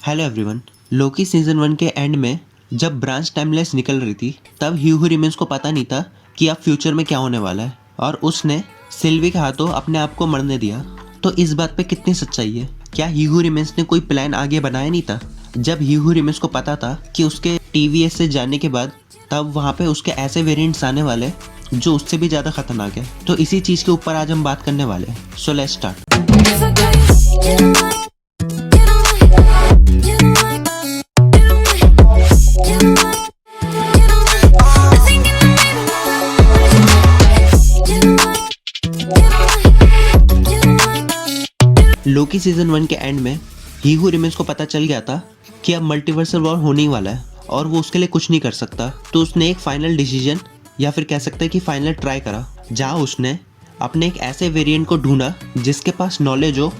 Hello everyone. Loki season 1 के and में जब ब्रांच टाइमलेस निकल रही थी तब ह्यू रिमेंस को पता नहीं था कि अब फ्यूचर में क्या होने वाला है और उसने सिल्वी के हाथों अपने आप को मरने दिया। तो इस बात पे कितनी सच्चाई है? क्या ह्यू रिमेंस ने कोई प्लान आगे बनाया नहीं था? जब ह्यू रिमेंस को पता था कि उसके टीवीएस से जाने के बाद तब वहाँ पे उसके ऐसे वेरिएंट्स आने वाले जो उससे भी ज़्यादा खतरनाक है। तो इसी चीज़ के ऊपर आज हम बात करने वाले हैं। So let's start. Loki season 1 के एंड में ह्यू रिमेंस को पता चल गया था कि अब मल्टीवर्सल वॉर होने ही वाला है और वो उसके लिए कुछ नहीं कर सकता। तो उसने एक फाइनल डिसीजन या फिर कह सकते हैं कि फाइनल ट्राई करा, जहाँ उसने अपने एक ऐसे वेरिएंट को ढूंढा जिसके पास नॉलेज हो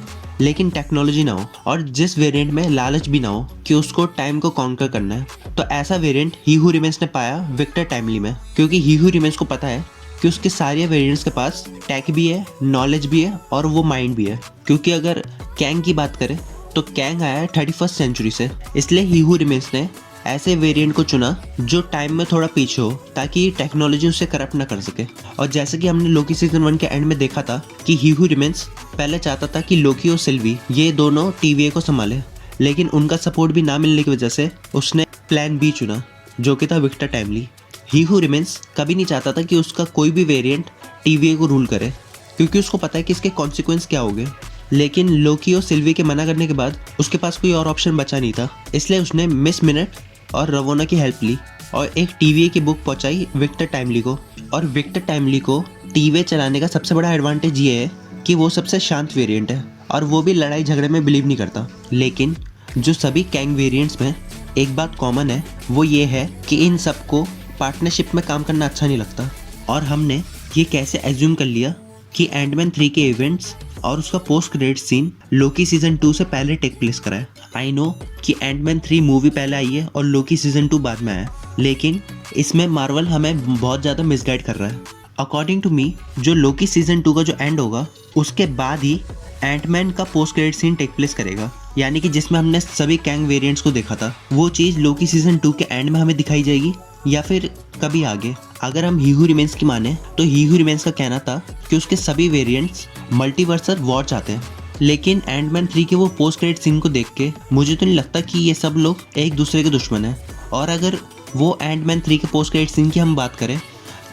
लेकिन टेक्नोलॉजी ना हो और जिस वेरिएंट में लालच भी ना हो कि उसको टाइम को कॉन्कर करना है। तो ऐसा वेरिएंट ह्यू रिमेंस ने पाया विक्टर टाइमली में, क्योंकि ह्यू रिमेंस को पता है कि उसके सारे वेरिएंट्स के पास टेक भी है, नॉलेज भी है और वो माइंड भी है। क्योंकि अगर कैंग की बात करें तो कैंग आया है 31st सेंचुरी से, इसलिए ह्यू रिमेंस ने ऐसे वेरिएंट को चुना जो टाइम में थोड़ा पीछे हो ताकि टेक्नोलॉजी उसे करप्ट ना कर सके। और जैसे कि हमने लोकी सीजन 1 के एंड में देखा था कि ह्यू रिमेंस पहले चाहता था कि लोकी और सिल्वी ये दोनों टीवीए को संभाले, लेकिन उनका सपोर्ट भी ना मिलने की वजह से उसने प्लान बी चुना जो कि था विक्टर टाइमली। ह्यू रिमेंस कभी नहीं चाहता था कि उसका कोई भी वेरिएंट टीवीए को रूल करे, क्योंकि उसको पता है कि इसके कॉन्सिक्वेंस क्या होंगे। लेकिन लोकी और सिल्वी के मना करने के बाद उसके पास कोई और ऑप्शन बचा नहीं था, इसलिए उसने मिस मिनट और रवोना की हेल्प ली और एक टीवीए की बुक पहुंचाई विक्टर टाइमली को। और विक्टर टाइमली को टीवीए चलाने का सबसे बड़ा एडवांटेज ये है कि वो सबसे शांत वेरिएंट है और वो भी लड़ाई झगड़े में बिलीव नहीं करता। लेकिन जो सभी कैंग वेरिएंट्स में एक बात कॉमन है, वो ये है कि इन सबको पार्टनरशिप में काम करना अच्छा नहीं लगता। और हमने ये कैसे एज्यूम कर लिया कि एंडमैन 3 के इवेंट्स और उसका post credit scene Loki season 2 से पहले टेक प्लेस करा है। आई नो कि एंडमैन 3 मूवी पहले आई है और लोकी सीजन 2 बाद में आया, लेकिन इसमें मार्वल हमें बहुत ज़्यादा मिसगाइड कर रहा है। अकॉर्डिंग टू मी जो लोकी सीजन 2 का जो एंड होगा उसके बाद ही एंटमैन का post credit scene take place करेगा, यानी कि जिसमें हमने सभी कैंग वेरिएंट्स को देखा था वो चीज़ लोकी सीजन 2 के एंड में हमें दिखाई जाएगी या फिर कभी आगे। अगर हम ह्यू रिमेंस की माने तो ह्यू रिमेंस का कहना था कि उसके सभी वेरिएंट्स मल्टीवर्सल वॉर चाहते हैं, लेकिन एंटमैन 3 के वो पोस्ट क्रेडिट सीन को देख के मुझे तो नहीं लगता कि ये सब लोग एक दूसरे के दुश्मन हैं। और अगर वो एंटमैन 3 के पोस्ट क्रेडिट सीन की हम बात करें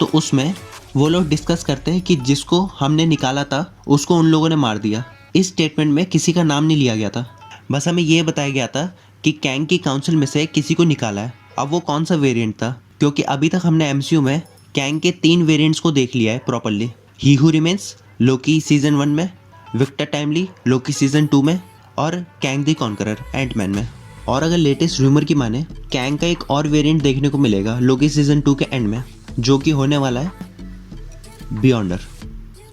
तो उसमें वो लोग डिस्कस करते हैं कि जिसको हमने निकाला था उसको उन लोगों ने मार दिया। इस स्टेटमेंट में किसी का नाम नहीं लिया गया था, बस हमें ये बताया गया था कि कैंग की काउंसिल में से किसी को निकाला है। अब वो कौन सा वेरिएंट था, क्योंकि अभी तक हमने एमसीयू में कैंग के 3 वेरिएंट्स को देख लिया है प्रॉपर्ली। ह्यू रिमेंस लोकी सीजन 1 में, विक्टर टाइमली लोकी सीजन 2 में और कैंग द कॉन्करर एंटमैन में। और अगर लेटेस्ट रूमर की माने कैंग का एक और वेरिएंट देखने को मिलेगा लोकी सीजन 2 के एंड में, जो कि होने वाला है बियॉन्डर।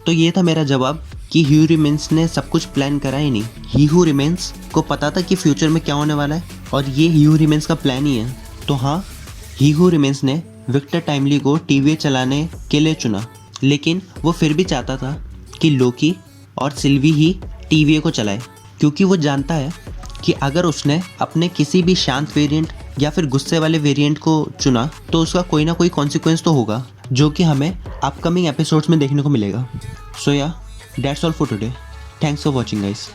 तो ये था मेरा जवाब कि ह्यू रिमेंस ने सब कुछ प्लान करा ही नहीं। ह्यू रिमेंस को पता था कि फ्यूचर में क्या होने वाला है और ये ह्यू रिमेंस का प्लान ही है। तो हाँ, ह्यू रिमेंस ने विक्टर टाइमली को टीवीए चलाने के लिए चुना, लेकिन वो फिर भी चाहता था कि लोकी और सिल्वी ही टीवीए को चलाए, क्योंकि वो जानता है कि अगर उसने अपने किसी भी शांत वेरिएंट या फिर गुस्से वाले वेरिएंट को चुना तो उसका कोई ना कोई कॉन्सिक्वेंस तो होगा, जो कि हमें अपकमिंग एपिसोड्स में देखने को मिलेगा। सो या that's all for today. Thanks for watching guys.